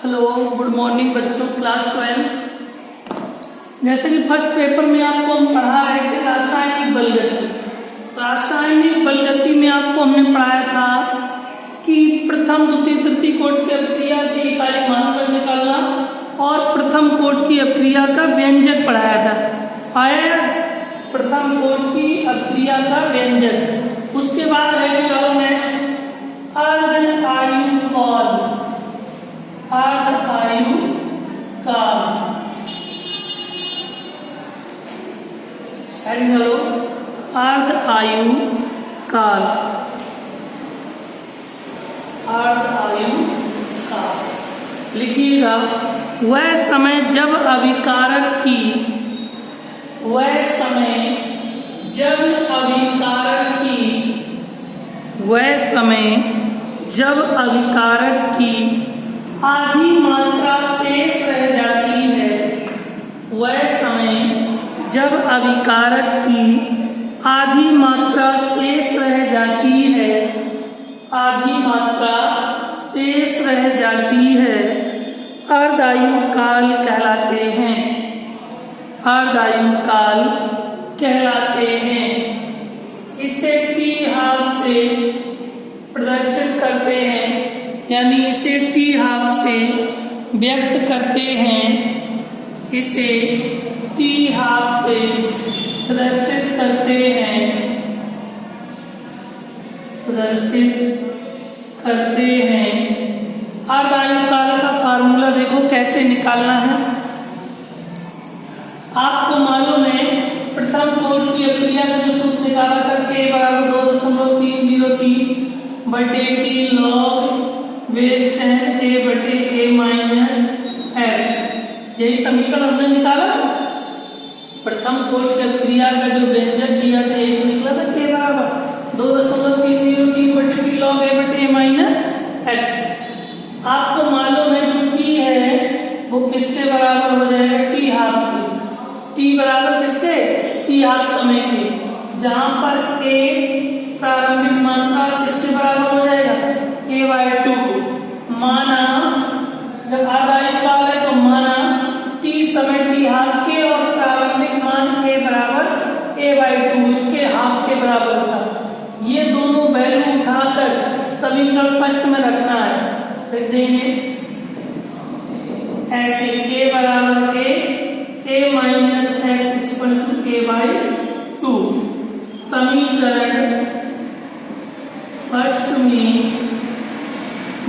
Hello, good morning बच्चों, class 12। जैसे कि फर्स्ट पेपर में आपको हम पढ़ा रहे थे रासायनिक बलगति। रासायनिक बलगति में आपको हमने पढ़ाया था कि प्रथम द्वितीय तृतीय कोट की अभिक्रिया की इकाई मानकर निकालना और प्रथम कोट की अभिक्रिया का व्यंजक पढ़ाया था। आया प्रथम कोट की अभिक्रिया का व्यंजक। उसके बाद है चलो नेक्स्ट अर्ध आयु काल। अर्ध आयु काल हेलो, अर्ध आयु काल। अर्ध आयु काल लिखिएगा, वह समय जब अभिकारक की, वह समय जब अभिकारक की, वह समय जब अभिकारक की आधी मात्रा शेष रह जाती है। वह समय जब अभिकारक की आधी मात्रा शेष रह जाती है, आधी मात्रा शेष रह जाती है, अर्ध आयु काल कहलाते हैं। अर्ध आयु काल कहलाते हैं। इसे टी हाफ से प्रदर्शित करते हैं, यानी इसे टी हाफ से व्यक्त करते हैं। इसे टी हाफ से प्रदर्शित करते हैं, प्रदर्शित करते हैं। अर्ध आयु काल का फार्मूला देखो कैसे निकालना है। आपको मालूम है प्रथम कोट की अभिक्रिया का जो सूत्र निकाला था K बराबर 2.303 बटे टी लॉग वेस्ट है A बटे A माइनस एक्स। यही समीकरण हमने निकाला। प्रथम कोट की अभिक्रिया का जो व्यंजक दिया था एक निकला था K बराबर 2.303 बटे टी लॉग A बटे A माइनस एक्स। आपको मालूम है जो टी है वो किसके बराबर हो जाएगा, टी हाफ की। टी बराबर किससे, टी हाफ समय के, जहां पर A प्रारंभिक मात्रा किसके बराबर हो जाएगा, A/2 को। माना जब अर्ध आयु काल है तो माना टी समय टी हाफ के और प्रारंभिक मान A बराबर A/2 इसके हाफ के बराबर होता। ये दोनों वैल्यू उठाकर समीकरण फर्स्ट में रखना है। लिख देंगे ऐसे K बराबर A minus x equal to A/2। समीकरण फर्स्ट में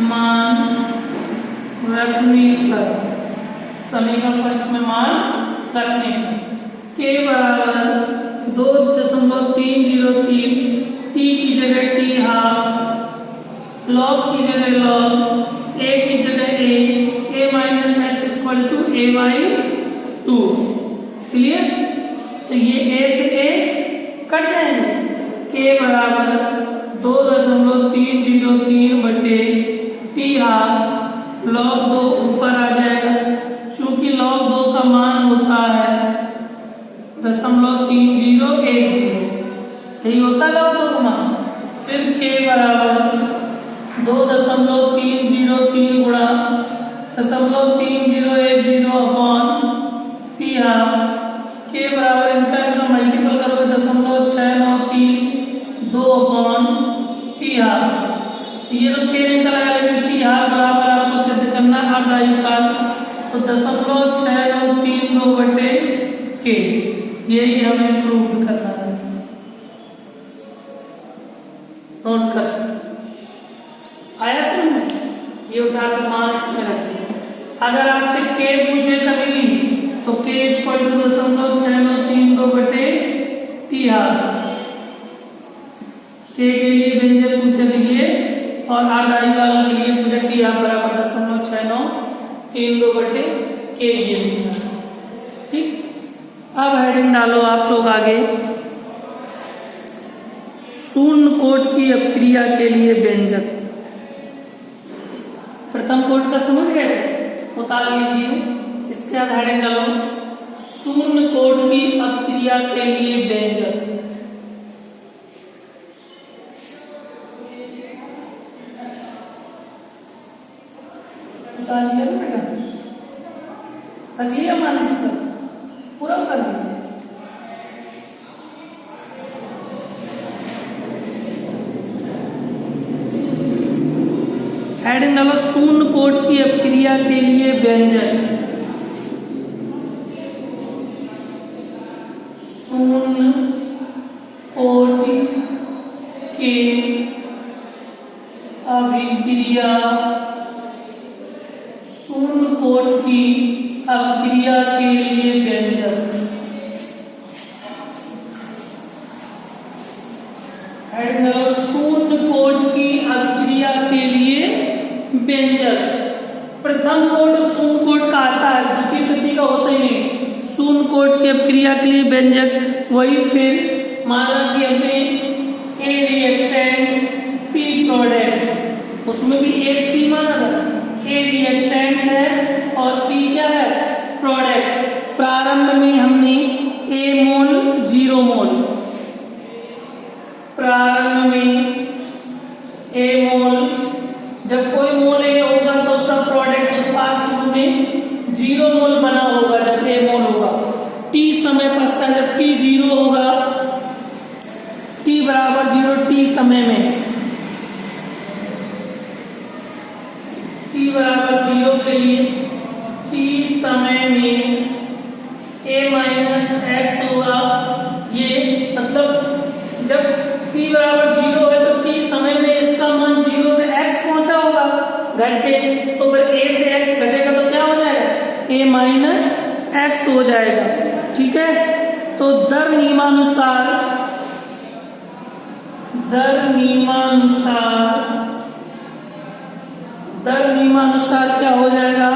मान रखने पर, समीकरण फर्स्ट में मान रखने पर K बराबर 2.303 टी की जगह टी हाफ, लॉग की जगह लॉग, A की जगह A minus x equal to A/2। Clear? तो ये A से A कट जाएंगे। K बराबर 2.303 बटे टी हाफ लॉग 2 ऊपर आ जाएगा। चूंकि लॉग 2 का मान होता है 0.3010, यही होता है लॉग 2 का मान। फिर K बराबर 2.303 गुणा 0.3010 अपॉन टी हाफ। K बराबर इनका मल्टीपल करोगे 0.693 2 अपॉन टी हाफ। ये तो K निकल आया, लेकिन टी हाफ बराबर आपको सिद्ध करना अर्ध आयु काल, तो 0.6932 बटे K, यही हमें प्रूव करना है। नोट कर सकते आया समझ में। ये उठाकर मान इसमें रखते हैं। अगर आपसे K पूछे कभी भी तो K इक्वल टू 0.6932 बटे टी हाफ। K के लिए व्यंजक पूछे लिए और अर्ध आयु काल के लिए पूछे टी हाफ बराबर 0.6932 बटे K, ये लिखना। ठीक, अब हेडिंग डालो आप लोग आगे। शून्य कोट की अभिक्रिया के लिए व्यंजक। प्रथम कोट का समझ गए, उतार लीजिए। इसके बाद हेडिंग डालो शून्य कोट की अभिक्रिया के लिए व्यंजक। बता दिया ना बेटा, रख लिया मानस पर, पूरा कर दिया। हेडिंग डालो शून्य कोट की अपक्रिया के लिए व्यंजक। शून्य कोट के अभिक्रिया, शून्य कोट की अपक्रिया के लिए व्यंजक। हेडिंग डालो शून्य कोट की अपक्रिया के लिए व्यंजक। प्रथम कोट शून्य कोट का आता है, द्वितीय तृतीय का होता ही नहीं। शून्य कोट की अपक्रिया के लिए व्यंजक वही, फिर माना कि हमने ए रिएक्टेंट पी प्रोडक्ट, उसमें भी एक पी माना था, ए रिएक्टेंट है और पी क्या है, प्रोडक्ट। प्रारंभ में हमने ए मोल 0 मोल, प्रारंभ में ए मोल, जब कोई मोल ए होगा तो उसका प्रोडक्ट उत्पाद में 0 मोल बना होगा जब ए मोल होगा। टी समय पश्चात जब टी 0 होगा, टी बराबर 0, टी समय में, टी बराबर 0 के लिए टी समय में ए माइनस एक्स होगा। ये मतलब जब टी बराबर 0 है तो टी समय में इसका मान 0 से x पहुंचा होगा, घटे, तो फिर a से x घटेगा तो क्या हो जाएगा, a माइनस एक्स हो जाएगा। ठीक है, तो दर नियमानुसार क्या हो जाएगा,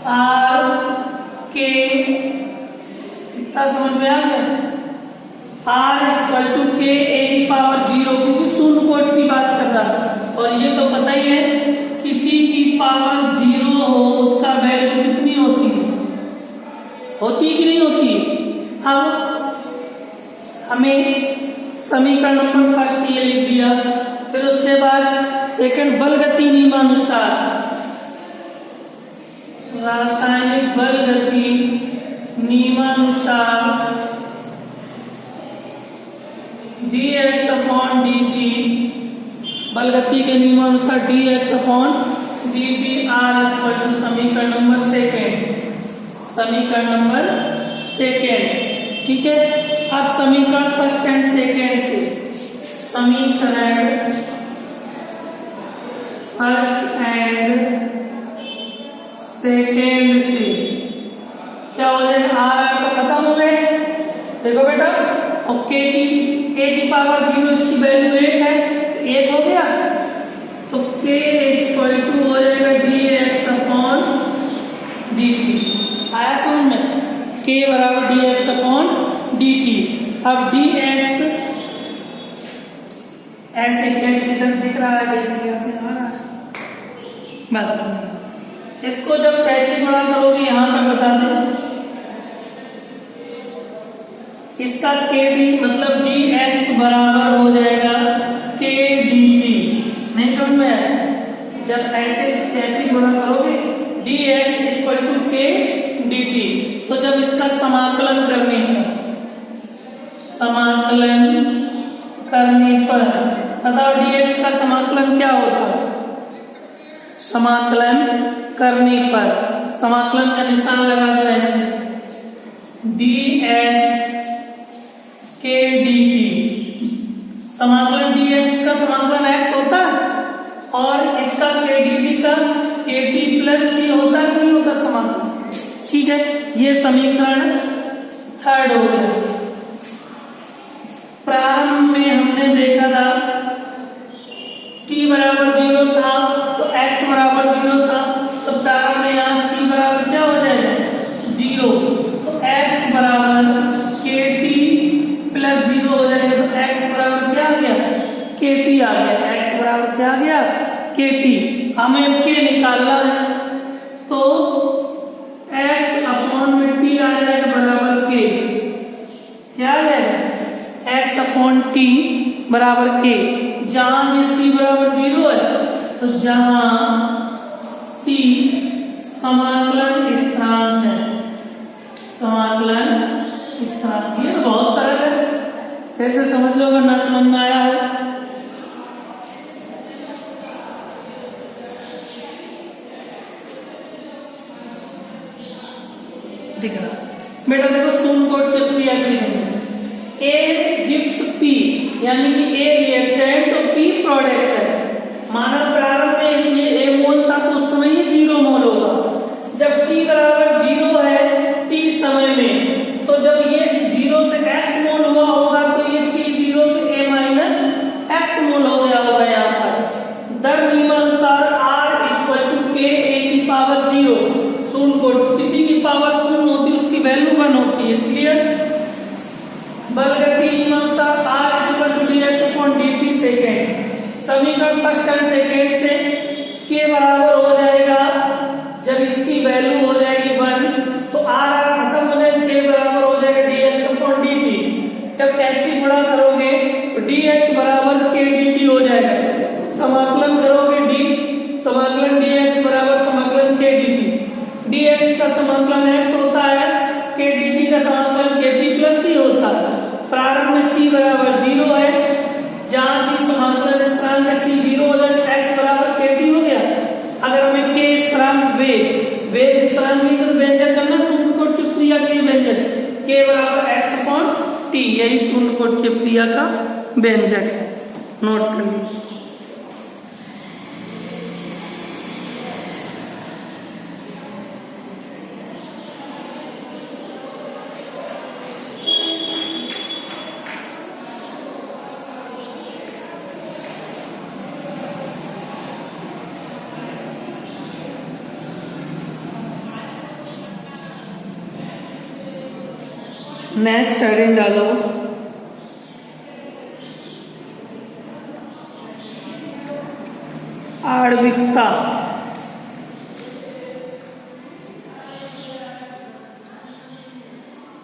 r के, इतना समझ में आ गया, r इक्वल टू के ए की पावर 0, क्योंकि शून्य कोट की बात कर रहा है। और ये तो पता ही है किसी की पावर 0 हो उसका वैल्यू कितनी होती है, होती है कि नहीं होती है। अब हमें समीकरण नंबर फर्स्ट ये लिख दिया, फिर उसके बाद सेकंड बलगति नियमानुसार, रासायनिक बलगति नियमानुसार dx अपॉन dt, बलगति के नियमानुसार dx upon dt r equal to समीकरण नंबर सेकेंड। ठीक है, अब समीकरण फर्स्ट एंड सेकेंड से, समीकरण फर्स्ट एंड सेकेंड से क्या हो जाएगा, आर तो खत्म हो गए, देखो बेटा, और के की पावर 0 इसकी वैल्यू 1 है, 1 हो गया, तो k इक्वल टू हो जाएगा dx अपॉन dt। आया समझ में, k बराबर dx अपॉन dt। अब dx ऐसे कैसे दिख रहा है, देख लिया आ रहा है, बस इसको जब कैसे गुणा करोगे यहां पर बता दें, इसका kd मतलब dx बराबर हो जाएगा k dt। नहीं समझ में आया, जब ऐसे कैची गुणा करोगे dx equal to k dt, तो जब इसका समाकलन करने पर बताओ dx का समाकलन क्या होता है, समाकलन करने पर समाकलन का निशान लगा दो ऐसे, dx के dt, समाकलन dx का समाकलन x होता है और इसका के dt का kt प्लस c होता है, नहीं होता समाकलन। ठीक है, ये समीकरण थर्ड हो गया। प्रारंभ में हमने देखा था t बराबर 0 था तो x बराबर 0 था, तो प्रारंभ में यहाँ c बराबर क्या हो जाएगा 0, तो x बराबर kt प्लस 0 हो जाएगा, तो x बराबर क्या आ गया kt आ गया, x बराबर क्या आ गया kt। हमें k निकालना है तो x अपॉन में t आ जाएगा बराबर k, क्या आ जाएगा x अपॉन t बराबर k। जहां c बराबर 0 है तो जहां सी समाकलन स्थिरांक है, समाकलन स्थिरांक। ये बहुत सरल है, कैसे समझ लो अगर ना समझ में आया हो। दिख रहा बेटा, देखो शून्य कोट की क्रिया लिखेंगे। ए गिव्स पी, यानी कि ए रिएक्टेंट और पी प्रोडक्ट है। मानव प्रारंभ में इसलिए ए मोल था तो उस समय ये 0 मोल होगा। जब t बराबर 0 है t समय में, तो जब ये 0 से x मोल हुआ होगा तो ये t 0 से a माइनस x मोल हो गया होगा। यहाँ पर दर नियमानुसार r equal to k a की पावर 0। शून्य कोट किसी की पावर शून्य होती है उसकी वैल्यू 1 होती है। क्लियर। बलगति नियमानुसार r equal to dx upon dt second. समीकरण फर्स्ट एंड सेकेंड से k बराबर हो जाएगा, जब इसकी वैल्यू हो जाएगी 1 तो r खत्म हो जाएगा, k बराबर हो जाएगा dx अपॉन dt। जब कैची गुणा करोगे तो dx बराबर k dt हो जाएगा। समाकलन करोगे समाकलन dx बराबर समाकलन k dt। dx का समाकलन x होता है, k dt का समाकलन kt प्लस c होता है। प्रारंभ में c बराबर 0 है, जहां c समाकलन स्थिरांक है, c 0 हो जाए x बराबर kt हो गया। अगर हमें k स्थिरांक वेग स्थिरांक की व्यंजक करना, शून्य कोट की क्रिया के व्यंजक k बराबर x अपॉन t, यही शून्य कोट की क्रिया का व्यंजक है। नोट कर लीजिए। नेक्स्ट हेडिंग डालो, आणविकता।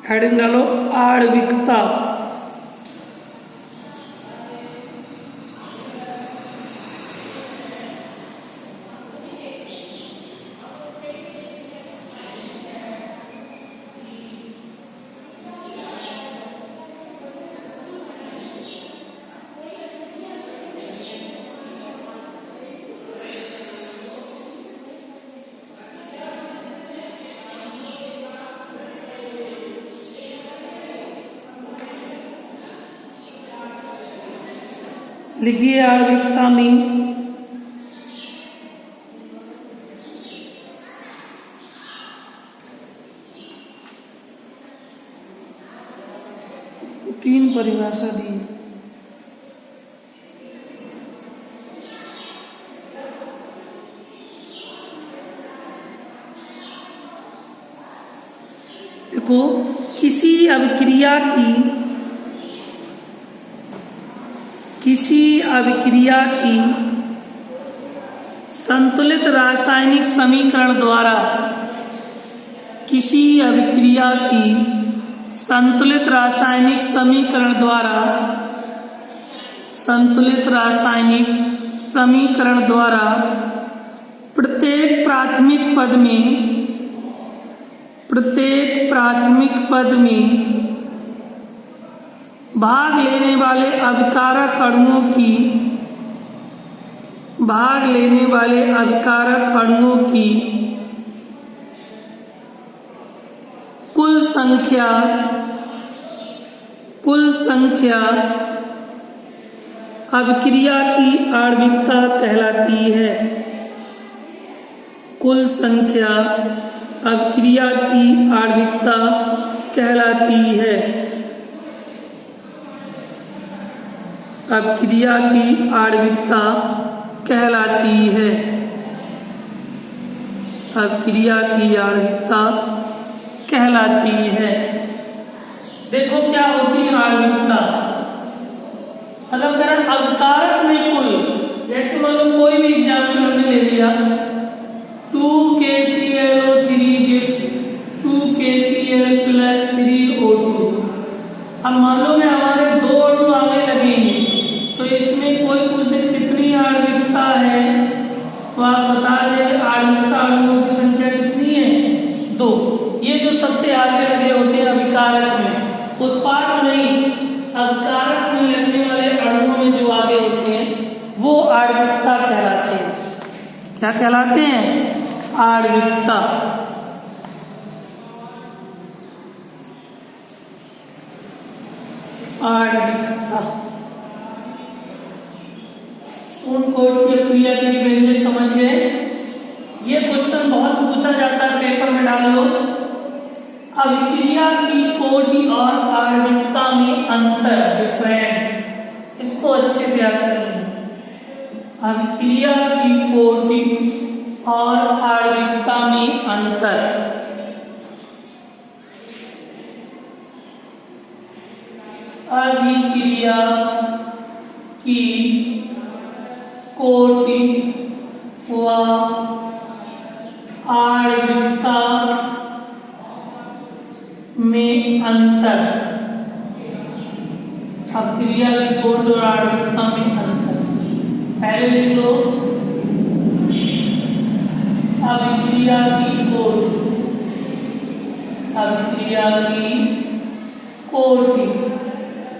हेडिंग डालो आणविकता। लिखिए आणविकता में तीन परिभाषा दी है। देखो, किसी अभिक्रिया की संतुलित रासायनिक समीकरण द्वारा, किसी अभिक्रिया की संतुलित रासायनिक समीकरण द्वारा प्रत्येक प्राथमिक पद में भाग लेने वाले अभिकारक अणुओं की कुल संख्या अभिक्रिया की आणविकता कहलाती है। कुल संख्या अभिक्रिया की आणविकता कहलाती है। अभिक्रिया की आणविकता कहलाती है। अभिक्रिया की आणविकता कहलाती है। देखो क्या होती है आणविकता। मतलब अगर अभिकारक में कुल, जैसे मान लो कोई भी एग्जाम्पल हमने ले लिया, 2KClO3 gives 2KCl plus 3O2। अब मान लो में हमारे दो अणु आगे लगेंगे, तो इसमें कोई कुछ कितनी आणविकता है, तो तो आप बता दें आणविकता अणुओं की संख्या कितनी है? 2। ये जो सबसे आगे लगे होते हैं अभिकारक में, उत्पाद नहीं, अभिकारक में लगने वाले अणुओं में जो आगे होते हैं वो आणविकता कहलाते हैं। क्या कहलाते हैं? आणविकता। आणविकता। सूनकोट की क्रिया के लिए व्यंजक समझ गए? ये क्वेश्चन बहुत पूछा जाता है, पेपर में डाल लो। अभिक्रिया की कोटि और आणविकता में अंतर, डिफरेंट, इसको अच्छे से याद करें। अभिक्रिया की कोटि और आणविकता में अंतर। अभिक्रिया की कोटि व आणविकता में अंतर। अभिक्रिया की कोटि और आणविकता में अंतर पहले लिख लो। अभिक्रिया की कोटि, अभिक्रिया की कोटि,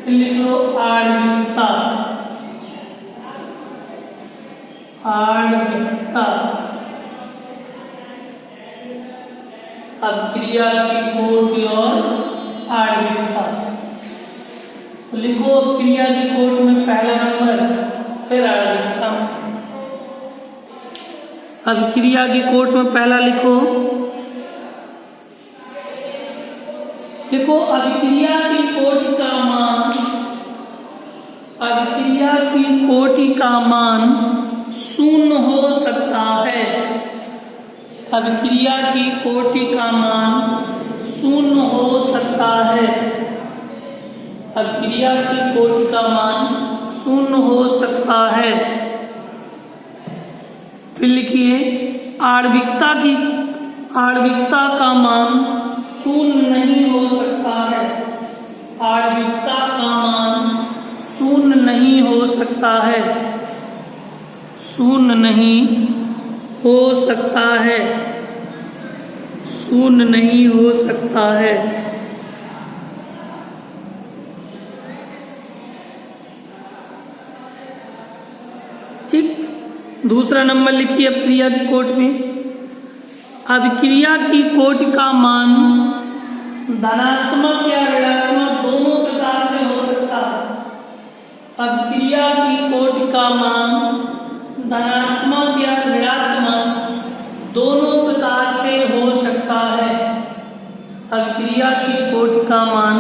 फिर लिख लो आणविकता, आणविकता। अभिक्रिया की कोटि और आणविकता। तो लिखो अभिक्रिया की कोटि में पहला नंबर, फिर आणविकता। अभिक्रिया की कोटि में पहला लिखो, लिखो अभिक्रिया की कोटि का मान, अभिक्रिया की कोटि का मान शून्य हो सकता है। अभिक्रिया की कोटि का मान शून्य हो सकता है। अभिक्रिया की कोटि का मान शून्य हो सकता है। फिर लिखिए आणविकता की, आणविकता का मान शून्य नहीं हो सकता है। आणविकता का मान शून्य नहीं हो सकता है, शून्य नहीं हो सकता है, शून्य नहीं हो सकता है। ठीक। दूसरा नंबर लिखिए अभिक्रिया की कोटि में। अभिक्रिया की कोटि का मान धनात्मक या ऋणात्मक दोनों प्रकार से हो सकता है। अभिक्रिया की कोटि का मान धनात्मक या ऋणात्मक दोनों प्रकार से हो सकता है। अभिक्रिया की कोटि का मान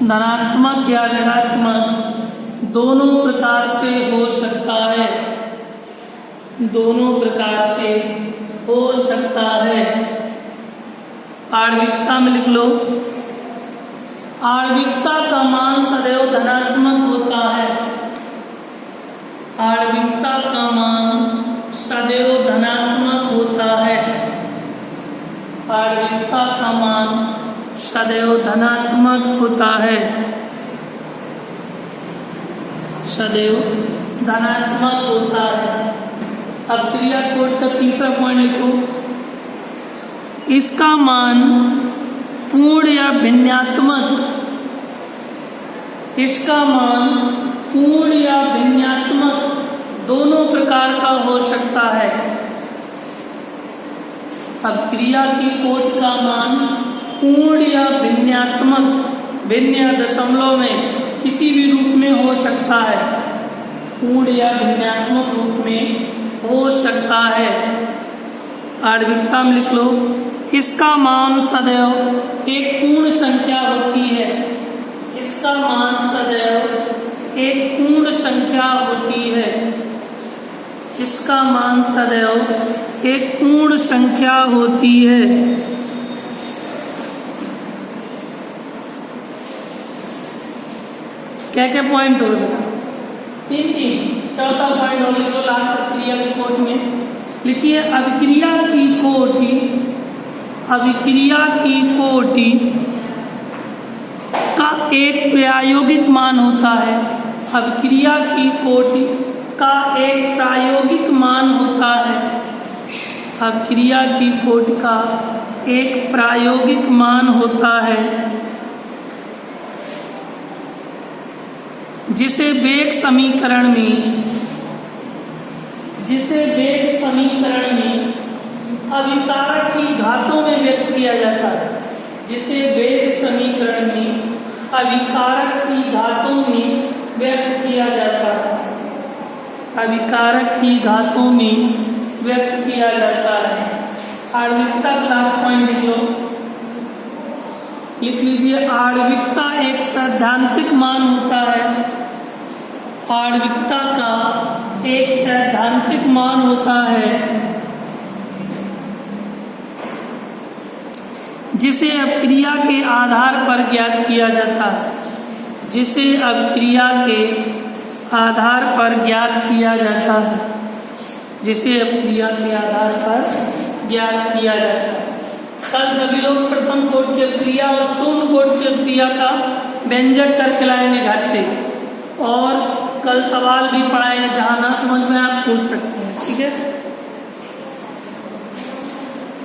धनात्मक या ऋणात्मक दोनों प्रकार से हो सकता है, दोनों प्रकार से हो सकता है। आणविकता में लिख लो, आणविकता का मान सदैव धनात्मक होता है। आणविकता का मान सदैव धनात्मक होता है। आणविकता का मान सदैव धनात्मक होता है, सदैव धनात्मक होता है। अभिक्रिया कोटि का तीसरा पॉइंट लिखो, इसका मान पूर्ण या भिन्नात्मक, इसका मान पूर्ण या भिन्नात्मक दोनों प्रकार का हो सकता है। अभिक्रिया की कोटि का मान पूर्ण या भिन्नात्मक, भिन्न या दशमलव में किसी भी रूप में हो सकता है, पूर्ण या भिन्नात्मक रूप में हो सकता है। आणविकता में लिख लो, इसका मान सदैव एक पूर्ण संख्या होती है। इसका मान सदैव एक पूर्ण संख्या होती है। इसका मान सदैव एक पूर्ण संख्या होती है। क्या क्या पॉइंट हो गया? 3। चौथा पॉइंट हो गया लास्ट अभिक्रिया की कोटि में। लिखिए अभिक्रिया की कोटि, अभिक्रिया की कोटि का एक प्रायोगिक मान होता है। अभिक्रिया की कोटि का एक प्रायोगिक मान होता है। अक्रिया की कोटि का एक प्रायोगिक मान होता है जिसे वेग समीकरण में अभिकारक की घातों में व्यक्त किया जाता है। जिसे वेग समीकरण में अभिकारक की घातों में व्यक्त किया जाता है। अभिकारक की घातों में व्यक्त किया जाता है। आणविकता का लास्ट पॉइंट लिख लीजिए। आणविकता एक सैद्धांतिक मान होता है। आणविकता का एक सैद्धांतिक मान होता है जिसे अपक्रिया के आधार पर ज्ञात किया जाता है। जिसे अपक्रिया के आधार पर ज्ञात किया जाता है। जिसे अपक्रिया के आधार पर ज्ञात किया जाता है। कल सभी लोग प्रथम कोटि की अपक्रिया और शून्य कोटि की अपक्रिया का व्यंजक करके लाएंगे घर से, और कल सवाल भी पढ़ाएंगे, जहां ना समझ में आप पूछ सकते हैं। ठीक है।